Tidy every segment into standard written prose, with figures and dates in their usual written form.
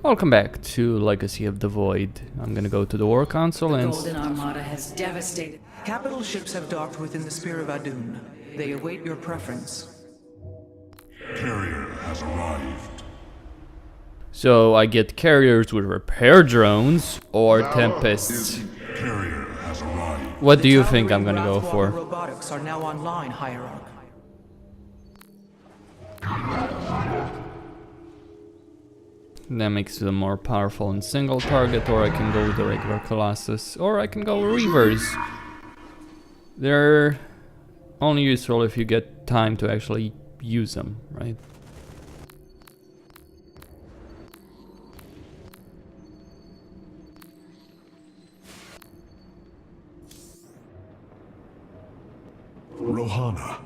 Welcome back to Legacy of the Void. I'm gonna go to the War Council The and... Golden Armada has devastated. Capital ships have docked within the Spear of Adun. They await your preference. Carrier has arrived. So I get carriers with repair drones or Tempests. Carrier has arrived. What do you think I'm gonna go for? Robotics are now online, Hierarch. That makes them more powerful in single target, or I can go with the regular Colossus, or I can go Reavers. They're only useful if you get time to actually use them, right? Rohana,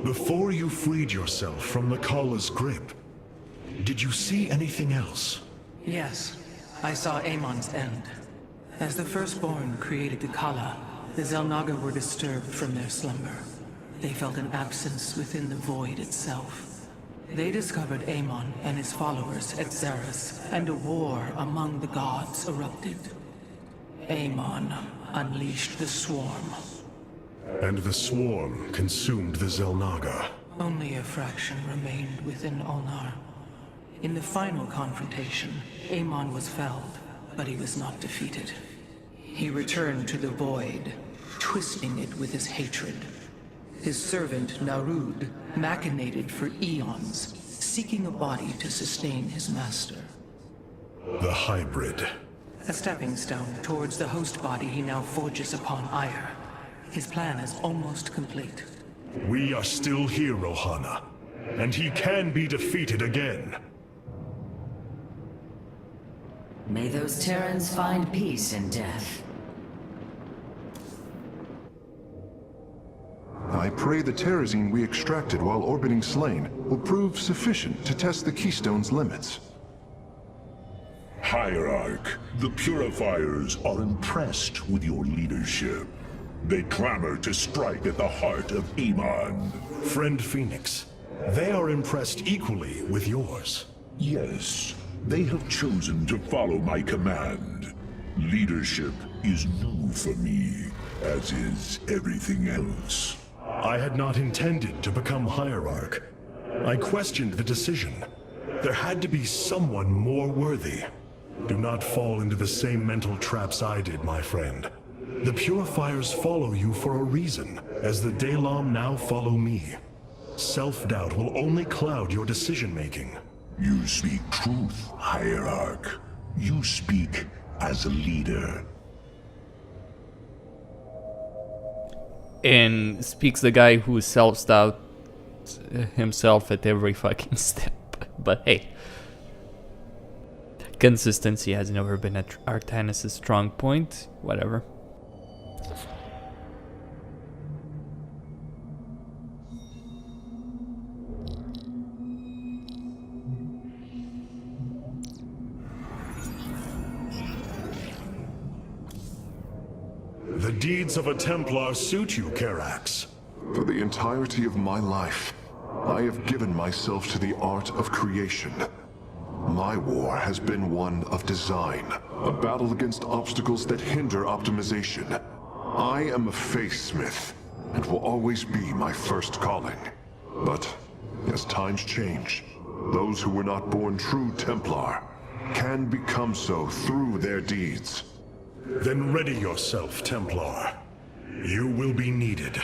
before you freed yourself from the Kala's grip, did you see anything else? Yes, I saw Amon's end. As the Firstborn created the Kala, the Xel'Naga were disturbed from their slumber. They felt an absence within the void itself. They discovered Amon and his followers at Xeris, and a war among the gods erupted. Amon unleashed the Swarm. And the Swarm consumed the Xel'Naga. Only a fraction remained within Ulnar. In the final confrontation, Amon was felled, but he was not defeated. He returned to the Void, twisting it with his hatred. His servant, Narud, machinated for eons, seeking a body to sustain his master. The hybrid. A stepping stone towards the host body he now forges upon Aiur. His plan is almost complete. We are still here, Rohana, and he can be defeated again. May those Terrans find peace in death. I pray the terrazine we extracted while orbiting Slain will prove sufficient to test the Keystone's limits. Hierarch, the Purifiers are impressed with your leadership. They clamor to strike at the heart of Amon. Friend Phoenix, they are impressed equally with yours. Yes, they have chosen to follow my command. Leadership is new for me, as is everything else. I had not intended to become Hierarch. I questioned the decision. There had to be someone more worthy. Do not fall into the same mental traps I did, my friend. The Purifiers follow you for a reason, as the Daelaam now follow me. Self-doubt will only cloud your decision-making. You speak truth, Hierarch. You speak as a leader. And speaks the guy who self-doubt himself at every fucking step. But hey, consistency has never been Artanis' strong point. Whatever. The deeds of a Templar suit you, Karax. For the entirety of my life, I have given myself to the art of creation. My war has been one of design, a battle against obstacles that hinder optimization. I am a faithsmith, and will always be my first calling. But, as times change, those who were not born true Templar can become so through their deeds. Then ready yourself, Templar. You will be needed.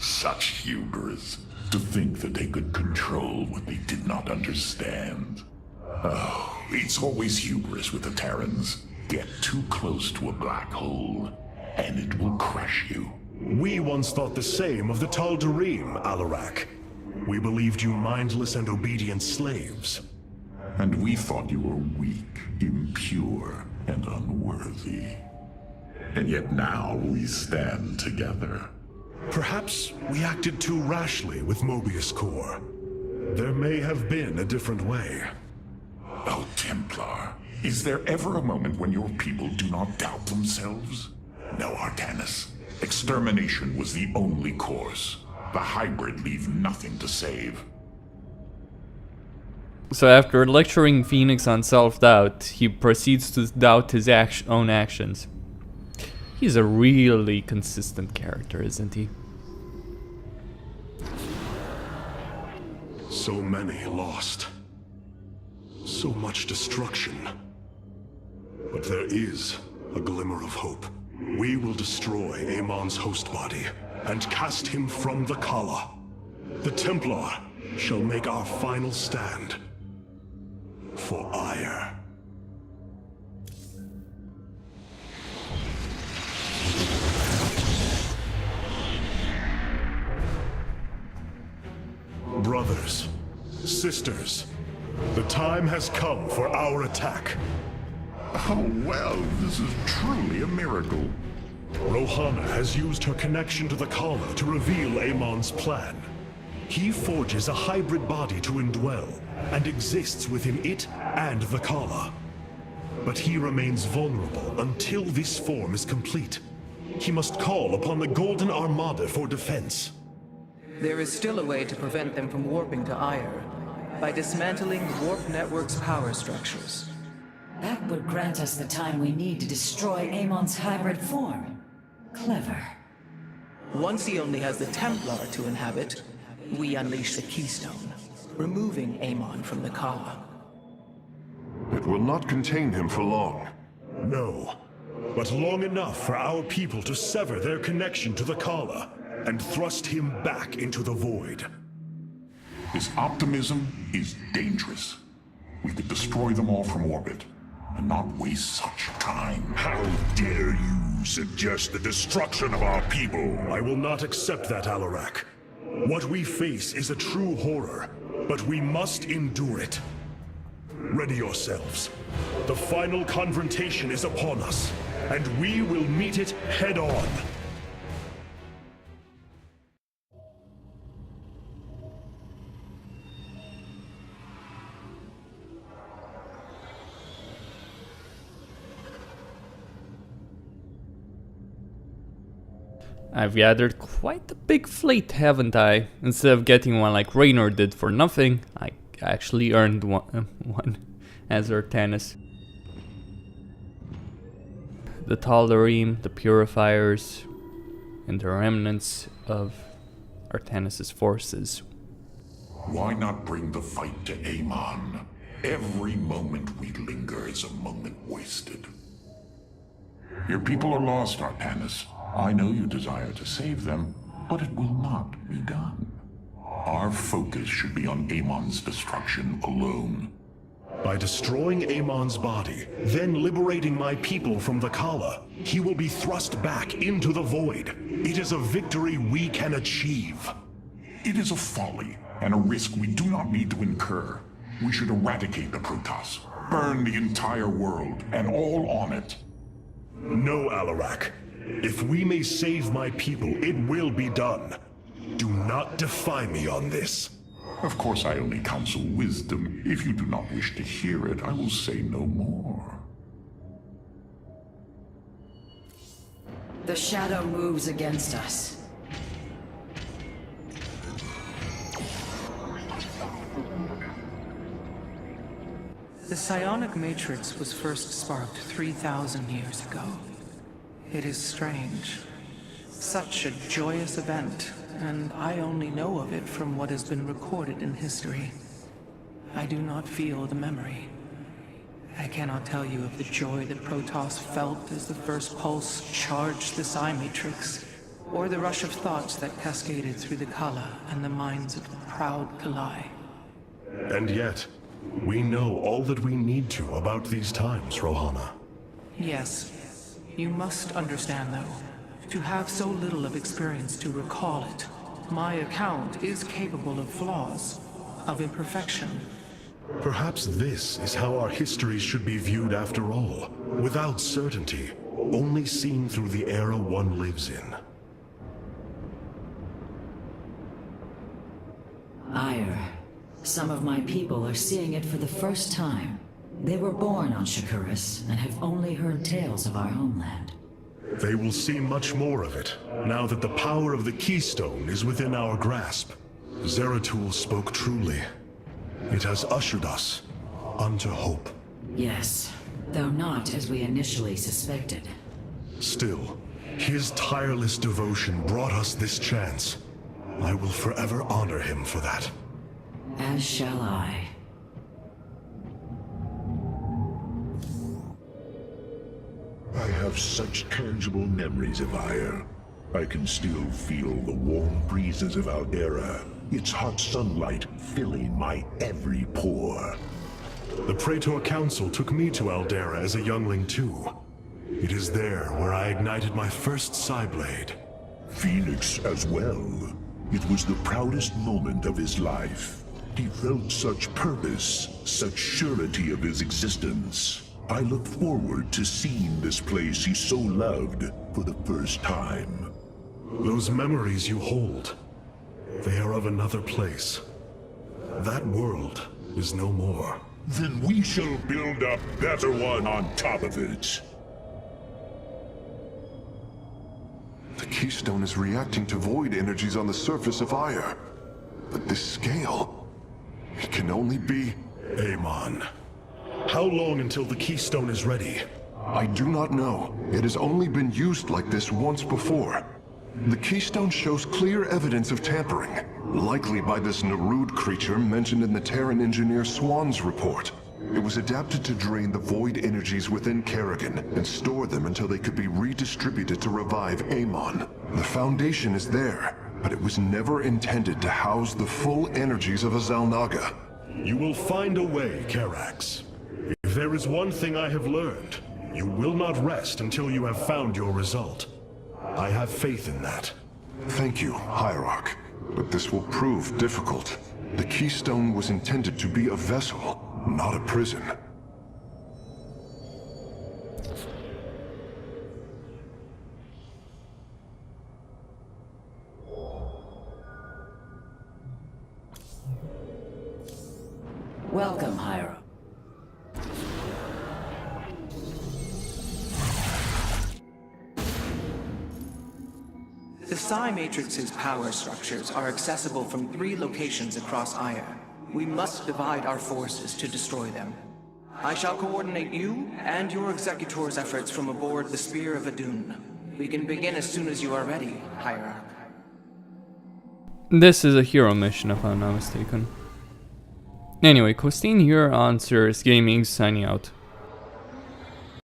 Such hubris. To think that they could control what they did not understand. Oh, it's always hubris with the Terrans. Get too close to a black hole, and it will crush you. We once thought the same of the Tal'Darim, Alarak. We believed you mindless and obedient slaves. And we thought you were weak, impure, and unworthy. And yet now we stand together. Perhaps we acted too rashly with Mobius Core. There may have been a different way. Oh, Templar, is there ever a moment when your people do not doubt themselves? No, Artanis. Extermination was the only course. The hybrid leave nothing to save. So after lecturing Phoenix on self-doubt, he proceeds to doubt his own actions. He's a really consistent character, isn't he? So many lost. So much destruction. But there is a glimmer of hope. We will destroy Amon's host body and cast him from the Kala. The Templar shall make our final stand for Aiur. Brothers, sisters, the time has come for our attack. Oh well, this is truly a miracle. Rohana has used her connection to the Kala to reveal Amon's plan. He forges a hybrid body to indwell, and exists within it and the Kala. But he remains vulnerable until this form is complete. He must call upon the Golden Armada for defense. There is still a way to prevent them from warping to Aiur, by dismantling the warp network's power structures. That would grant us the time we need to destroy Amon's hybrid form. Clever. Once he only has the Templar to inhabit, we unleash the Keystone, removing Amon from the Kala. It will not contain him for long. No, but long enough for our people to sever their connection to the Kala and thrust him back into the void. His optimism is dangerous. We could destroy them all from orbit, and not waste such time. How dare you suggest the destruction of our people? I will not accept that, Alarak. What we face is a true horror, but we must endure it. Ready yourselves. The final confrontation is upon us, and we will meet it head-on. I've gathered quite a big fleet, haven't I? Instead of getting one like Raynor did for nothing, I actually earned one as Artanis. The Tal'Darim, the Purifiers, and the remnants of Artanis' forces. Why not bring the fight to Amon? Every moment we linger is a moment wasted. Your people are lost, Artanis. I know you desire to save them, but it will not be done. Our focus should be on Amon's destruction alone. By destroying Amon's body, then liberating my people from the Kala, he will be thrust back into the void. It is a victory we can achieve. It is a folly and a risk we do not need to incur. We should eradicate the Protoss, burn the entire world and all on it. No, Alarak. If we may save my people, it will be done. Do not defy me on this. Of course, I only counsel wisdom. If you do not wish to hear it, I will say no more. The shadow moves against us. The psionic matrix was first sparked 3,000 years ago. It is strange. Such a joyous event, and I only know of it from what has been recorded in history. I do not feel the memory. I cannot tell you of the joy that Protoss felt as the first pulse charged the psi matrix, or the rush of thoughts that cascaded through the Kala and the minds of the proud Kalai. And yet, we know all that we need to about these times, Rohana. Yes. You must understand, though, to have so little of experience to recall it, my account is capable of flaws, of imperfection. Perhaps this is how our histories should be viewed after all, without certainty, only seen through the era one lives in. Aiur. Some of my people are seeing it for the first time. They were born on Shakuras and have only heard tales of our homeland. They will see much more of it, now that the power of the Keystone is within our grasp. Zeratul spoke truly. It has ushered us unto hope. Yes, though not as we initially suspected. Still, his tireless devotion brought us this chance. I will forever honor him for that. As shall I. I have such tangible memories of Aiur. I can still feel the warm breezes of Aldera, its hot sunlight filling my every pore. The Praetor Council took me to Aldera as a youngling too. It is there where I ignited my first Psyblade. Phoenix as well. It was the proudest moment of his life. He felt such purpose, such surety of his existence. I look forward to seeing this place he so loved for the first time. Those memories you hold, they are of another place. That world is no more. Then we shall build a better one on top of it. The Keystone is reacting to void energies on the surface of Aiur. But this scale, it can only be... Amon. How long until the Keystone is ready? I do not know. It has only been used like this once before. The Keystone shows clear evidence of tampering, likely by this Narud creature mentioned in the Terran engineer Swan's report. It was adapted to drain the void energies within Kerrigan and store them until they could be redistributed to revive Amon. The foundation is there, but it was never intended to house the full energies of a Xel'Naga. You will find a way, Karax. If there is one thing I have learned, you will not rest until you have found your result. I have faith in that. Thank you, Hierarch. But this will prove difficult. The Keystone was intended to be a vessel, not a prison. Welcome, Hyrule. The Psi Matrix's power structures are accessible from 3 locations across Aiur. We must divide our forces to destroy them. I shall coordinate you and your Executor's efforts from aboard the Spear of Adun. We can begin as soon as you are ready, Hierarch. This is a hero mission, if I'm not mistaken. Anyway, Costin here on Cirrus Gaming, signing out.